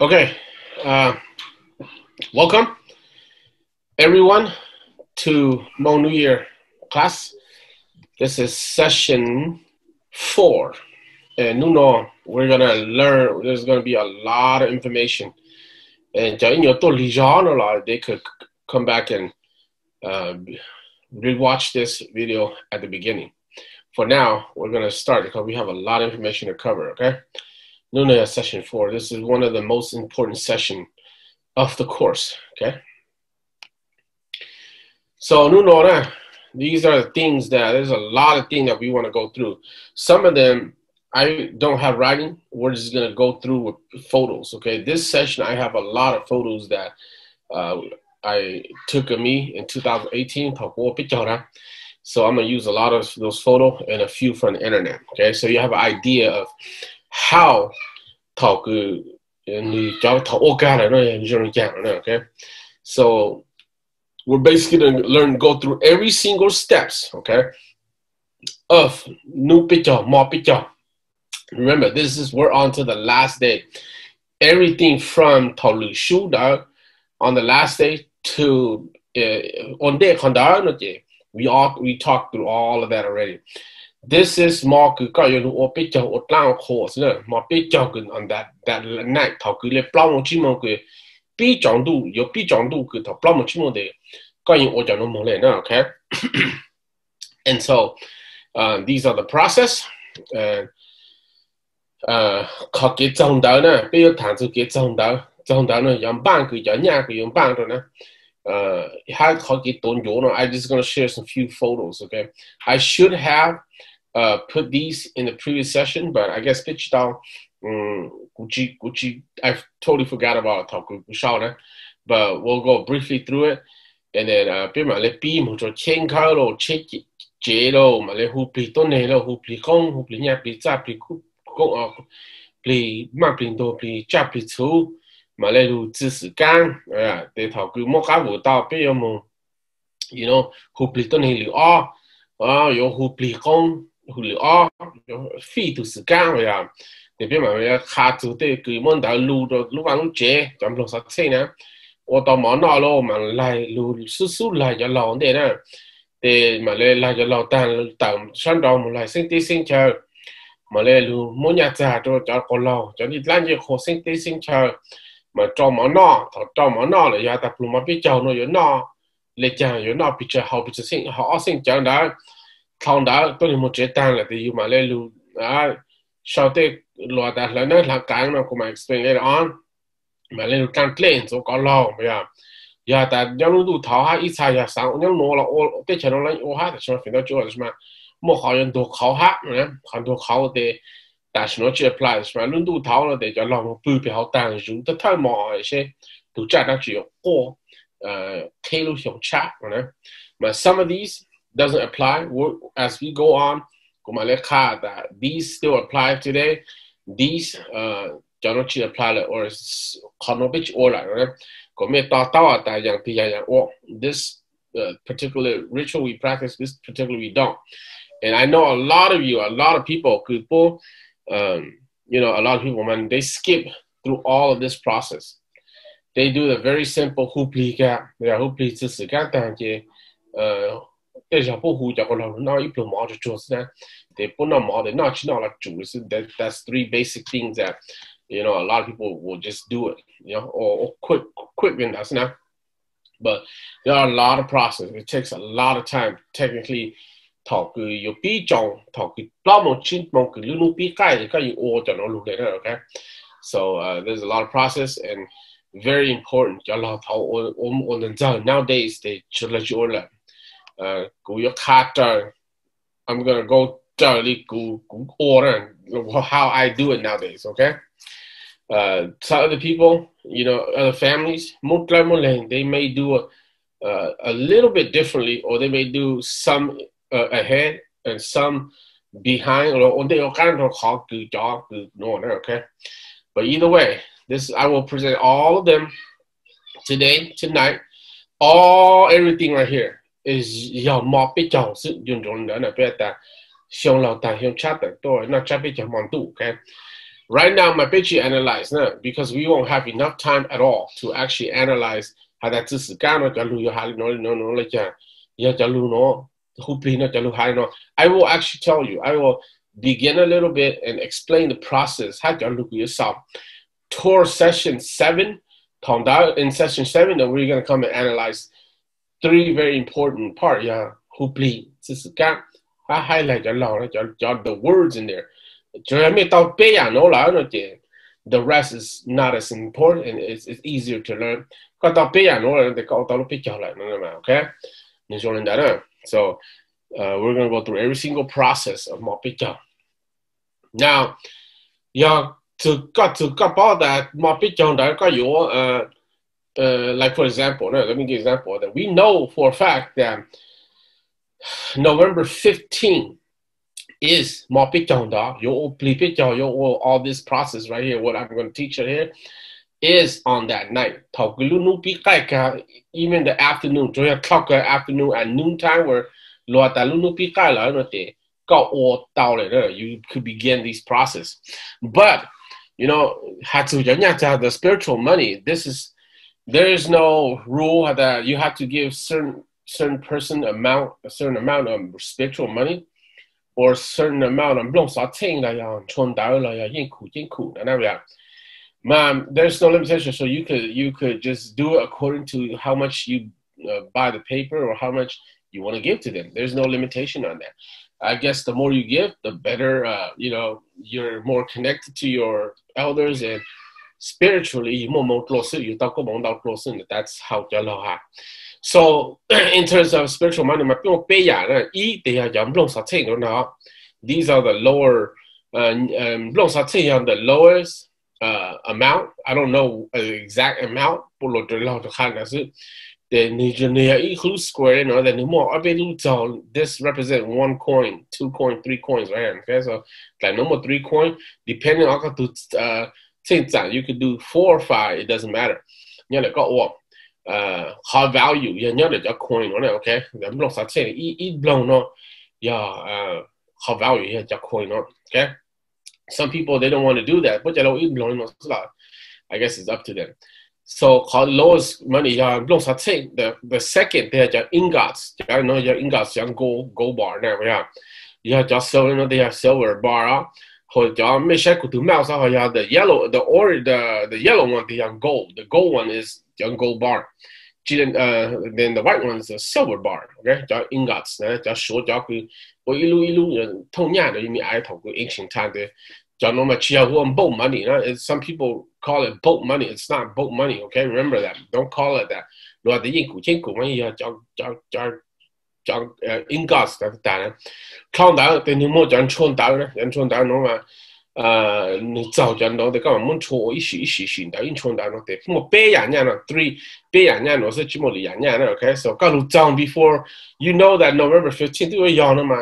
Okay, uh, welcome everyone to Hmong New Year class. This is session 4. And we're gonna learn. There's gonna be a lot of information, and they could come back and uh, rewatch this video at the beginning. For now, we're gonna start because we have a lot of information to cover. Okay, Nuna session 4. This is one of the most important sessions of the course. Okay. So, these are the things there's a lot of things that we want to go through. Some of them I don't have writing. We're just going to go through with photos. Okay. This session, I have a lot of photos that I took of me in 2018. So I'm going to use a lot of those photos and a few from the internet. Okay. So you have an idea of how okay. So we're basically going to go through every single steps, okay, of new picture, more picture. Remember, we're on to the last day. Everything from Tolu Shuda on the last day to on day we talked through all of that already. This is more or picture or clown course, more picture on that night. Talk le plan chimo bi chong du yo bi chong du plan chimo de. Okay. And so these are the process. And I'm just gonna share some few photos. Okay, I should have put these in the previous session, but I guess I totally forgot about it. But we'll go briefly through it. And then ô tô món nọ lô mà lại lù su lại cho lò để nè để mà lại cho lò tàn tạm sẵn đó mà lại sinh chờ mà lại lù muốn nhà già cho con lò cho đi làm gì khó sinh chờ mà cho món nọ là giờ tập lù mà biết chầu nó nọ lấy chầu nọ bị chờ họ sinh chờ đó thằng đó tôi một chế tàn là thì mà lại lù sau đó lò đặt là nó là cái mà cũng mà explain later on mà lên can plane so có lo ya ta yang lu thao ha ít sai ya sang yang no la o te chen lo o ha de什么 fin 到就什么莫好人都考哈很多考的但是 not apply 什么轮度逃了的就让我不表但是的太毛一些都占到只有过开路上 chat but some of these doesn't apply as we go on that these still apply today. These don't apply or conobich or this particular ritual we practice, this particular we don't. And I know a lot of people, a lot of people, man, they skip through all of this process. They do the very simple hupli ka, hupli they put no more, they're not that's three basic things that a lot of people will just do it, or quick in that's not. But there are a lot of process. It takes a lot of time. Technically, talk you be John, talk okay. So there's a lot of process and very important. Nowadays they should let you order. Go your card. I'm gonna go order how I do it nowadays. Okay. Some other people, other families, they may do a little bit differently, or they may do some ahead and some behind, or they kind of okay. But either way, I will present all of them tonight. Everything right here is okay. Right now, my picture analyze no, because we won't have enough time at all to actually analyze how that is I will actually tell you. I will begin a little bit and explain the process. Tour session 7, in session 7, then we're gonna come and analyze 3 very important parts. I highlight the words in there. The rest is not as important and it's easier to learn. Okay? So we're going to go through every single process of Mopika. Now, to about that, like for example, let me give an example that we know for a fact that November 15th is all this process right here, what I'm going to teach you here, is on that night. Even the afternoon, 3 o'clock afternoon at noontime, where you could begin these process. But you know, the spiritual money, there is no rule that you have to give certain person a certain amount of spiritual money or a certain amount of there's no limitation, so you could just do it according to how much you buy the paper or how much you want to give to them. There's no limitation on that. I guess the more you give, the better. You know, you're more connected to your elders and spiritually, that's how you. So in terms of spiritual money, these are the lower, the lowest amount. I don't know the exact amount. Square, you know, this represents 1 coin, 2 coin, 3 coins, right? Okay, so like no more 3 coin, depending on you could do 4 or 5, it doesn't matter. You know, high value, you know, the coin on it, okay? High value, yeah, coin on, okay? Some people, they don't want to do that, but I guess it's up to them. So lowest money, the second, they have ingots. I know your ingots, gold bar now, yeah. You have just silver, they have silver bar. The yellow, the yellow one, they have gold. The gold one is young gold bar. Then the white one is a silver bar. Okay, ingots. Just short, ancient time. Boat money. Some people call it boat money. It's not boat money. Okay, remember that. Don't call it that. Ingots. Count down. Then you more than 冲down. Then 冲down no嘛。你早讲到的，干嘛一时的，因冲down no的。我背人家呢，3背人家，我是只么里人家呢 ？Okay, so 干路down before you know that November 15th 都要呢嘛。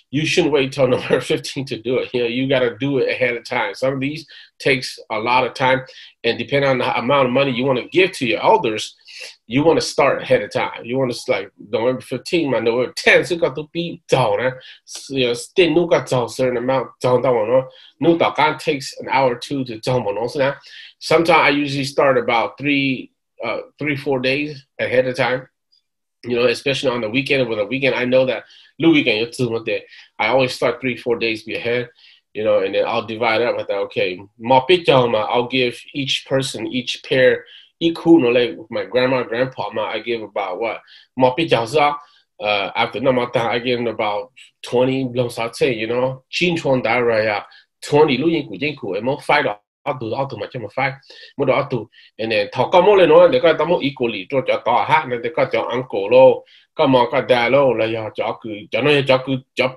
You shouldn't wait till November 15th to do it. You know, you got to do it ahead of time. Some of these takes a lot of time, and depending on the amount of money you want to give to your elders, you want to start ahead of time. You want to like November 15th, man, November 10th, you got to be down. You know, still no got a certain amount down. No, that takes an hour or 2 to down. Sometimes I usually start about 3-4 days ahead of time. You know, especially on the weekend. With a weekend, I know that weekend I always start 3-4 days ahead. You know, and then I'll divide up with that. Okay, I'll give each person, each pair. Equal, like my grandma, grandpa, I give about what? After I give them about 20 you know. 20 and more 5 and then talk more they got equally to they got your uncle low, come on, got that low, like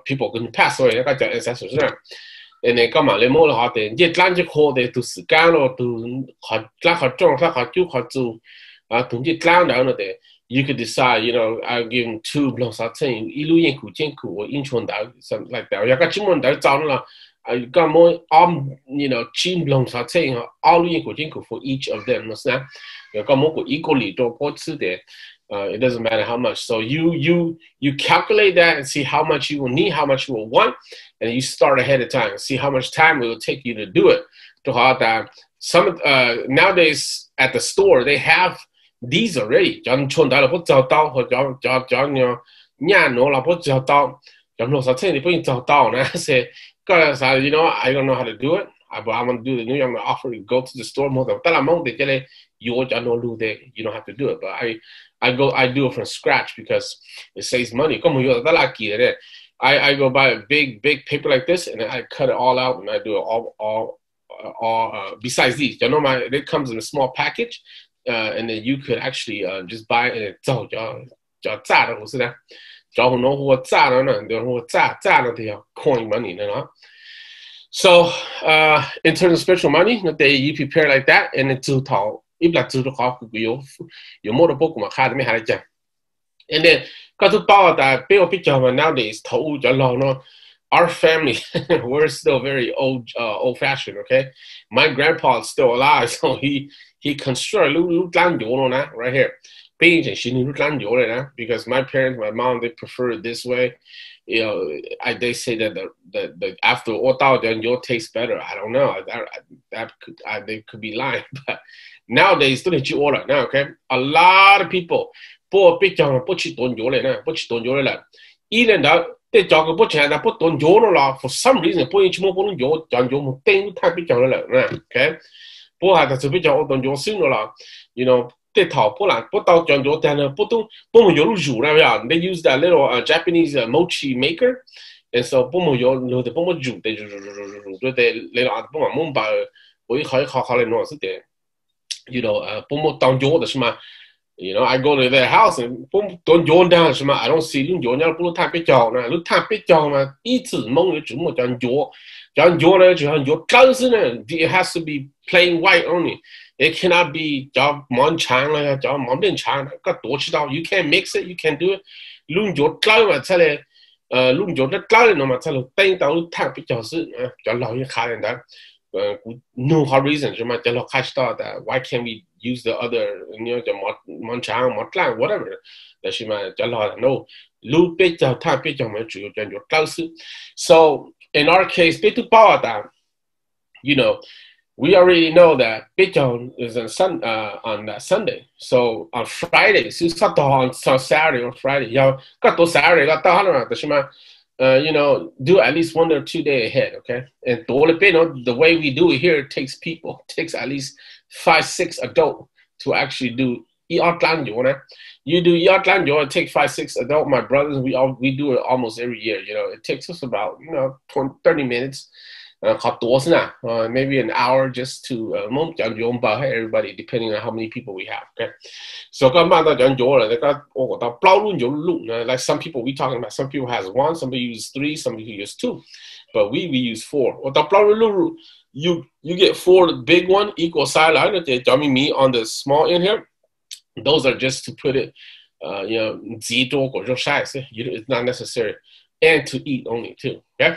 people can pass away, they got your ancestors. And then come on, more hot and yet land call they to scan or to hot to get down there. You could decide, you know, I'll give him 2 blocks out saying or something like that. I got you one down. I got more you know, chin blocks out saying all for each of them. You got more equally to what's there. It doesn't matter how much. So you calculate that and see how much you will need, how much you will want, and you start ahead of time. See how much time it will take you to do it. Some nowadays at the store they have these already. John chôn đó là bút dao tao hoặc cho nhà nó là bút dao tao. John nó sao thế thì bút dao tao nè. Say, you know, I don't know how to do it. But I'm gonna do the new. I'm gonna offer you go to the store. More than I'm on the you don't have to do it. But I do it from scratch because it saves money. I go buy a big paper like this and I cut it all out and I do it all besides these. You know, it comes in a small package, and then you could actually just buy it and coin money, you know. So in terms of spiritual money, you prepare like that and then to talk. If that's to your motor book, and then got to power that bill picture nowadays told our family we're still very old fashioned. Okay, my grandpa is still alive, so he constructed right here. Because my parents, my mom, they prefer it this way. You know, they say that the after all then your taste better. I don't know. They could be lying, but nowadays don't you order now. Okay, a lot of people. Even that they talk about China, put on Jono for some reason, put more on your John thing type okay. Poor had a picture on your similar, you know, they talk Poland, put out John Jotan, put on they use that little Japanese mochi maker, and so Pomo Yo, the Pomo Ju, they later on Poma Mumba, we you know, Pomo down Jordan. You know, I go to their house and boom, don't join down. I don't see you join. You pull time picture now. Look time picture man. Each Hmong you more John Joe. It has to be plain white only. It cannot be John Mon Chang like John Mon Chang. Got to you can't mix it. You can't do it. Lung Joe Cloud, I tell you. Lung Joe the Cloud no matter what. Think that time picture. John Lao you can't that. No hard reasons. You might tell catch that. Why can't we use the other, you know, the Monchang, Montlang, whatever? That she might tell no. Lu picture, time picture, your close. So in our case, pay to power down. You know, we already know that picture is on that Sunday. So on Friday, so on Saturday or Friday, got to Saturday, got to you know, do at least 1 or 2 days ahead, okay? And the way we do it here, it takes at least 5-6 adults to actually do You do it take 5-6 adults. My brothers, we do it almost every year. You know, it takes us about 30 minutes. Maybe an hour just to everybody, depending on how many people we have. Okay, so like some people we talking about. Some people has 1, some people use 3, some people use 2, but we use 4. You get 4 the big one equal size. Me on the small end here. Those are just to put it, you know, it's not necessary, and to eat only too. Okay.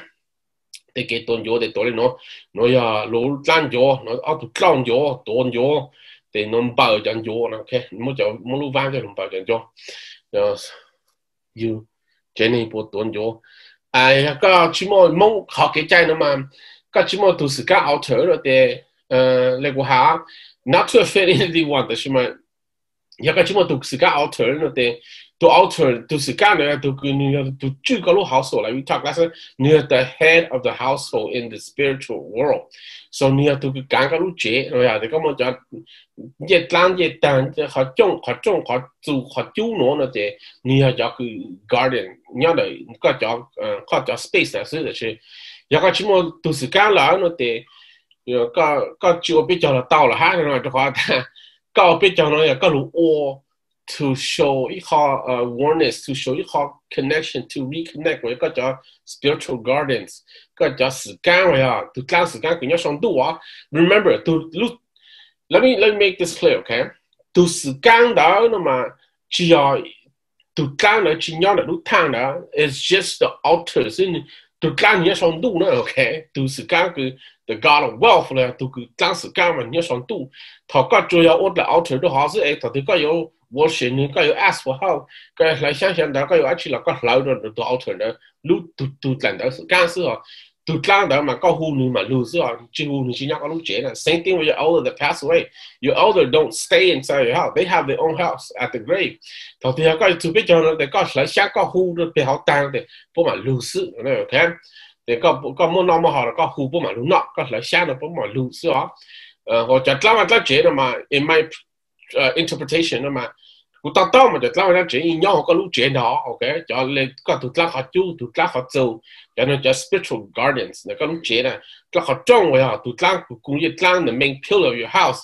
They get on your, they told no, ya, low land your, not out to clown your, don't your, they non bow than your, okay, Mulu Van and bow than your. You, Jenny, put on your. I got Chimo Monk, hockey China man, got Chimo to Sika outer there, like not to offend anyone that she might. Yakachimo to Sika outer there. To alter to Sikana to Chugalo household, like we talked last time, near the head of the household in the spiritual world. So near to Gangalu J, they come on yet land yet down, hot you know, near Yaku garden, near the got your space that's it. Yakachimo to Sikala, no day, you know, got you a bit of a dollar, got a bit of a or to show awareness, to show connection, to reconnect with got your spiritual gardens, got your scan to class remember to look. Let me make this clear, okay? To scan down to plan is just the altars in to plan okay? To scan the God of wealth to class scan talk got your altar to house got your worship, you ask for help. Like actually got louder to alter the loot to land cancer. tụt lang đó mà có hu nữa mà lose rồi chỉ hu nữa chỉ nhắc có lúc trẻ là same thing with your elder that passed away. Your elder don't stay inside your house, they have their own house at the grave. Thầu thì có tụi biết cho nó để có lấy sáng có hu được để họ tang để bố mà lose nữa, ok? Để có muốn nó mà họ là có hu bố mà lose nọ có lấy sáng nó bố mà lose đó. Họ chặt lắm mà trẻ nó mà in my interpretation nó màกูตอนมันจะเล่าให้เราเจออีกอย่างก็รู้เจอเนาะโอเคจะเลยก็ถูกล่าเขาจู้ถูกล่าเขาเจอจะนั่นจะ spiritual guardians เนี่ยก็รู้เจอนะล่าเขาจ้องไว้อ่ะถูกล่ากูยึดล่า the main pillar of your house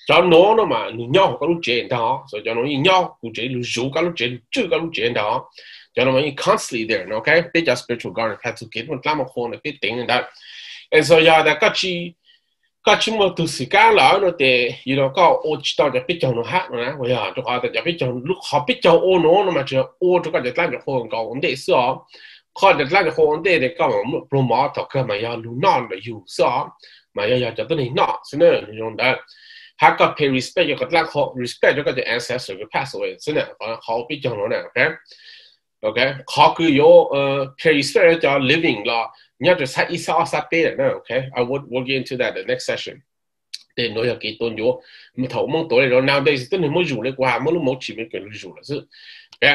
จะโน้นมาหนึ่งอย่างก็รู้เจอเนาะ so จะน้องอีกอย่างกูเจอรู้จู้ก็รู้เจอจู้ก็รู้เจอเนาะจะน้องอี constantly there โอเคเป็นจะ spiritual guardian ให้ถูกเก็บมันล่ามาคนเนี่ยเป็นติ่งนั่น and so อย่าแต่ก็ชิมว่าตัวสิการแล้วเนาะแต่ยี่เราก็โอ้ชิตาจะพิจารณาหักนะว่าอย่างทุกคนแต่จะพิจารณาลูกเขาพิจารณาโอ้โน้นมาเจอโอ้ทุกคนจะตั้งใจโคนก่อนเด็กสอบข้อจะตั้งใจโคนเด็กก็มันโปรโมทก็มาอย่างลูนอนไปอยู่สอบมาอย่างจะต้องนี่นอซึ่งเนี่ยอย่างนั้นหากก็ pay respect ก็ตั้งเขา respect ก็จะ ancestor ก็ pass away ซึ่งเนี่ยเขาพิจารณาเนี่ยโอเคโอเคเขาคือโย่pay respect จะ living ละเนี่ยจะใช้อีสานสัตว์เนี่ยนะโอเค I will get into that the next session แต่โดยอย่างกี่ตัวอยู่มันถมมองตัวเลยเรา nowadays ตัวนี้ไม่อยู่เลยกว่าไม่รู้มองชีวิตกันรู้อยู่แล้วซึ่งโอเค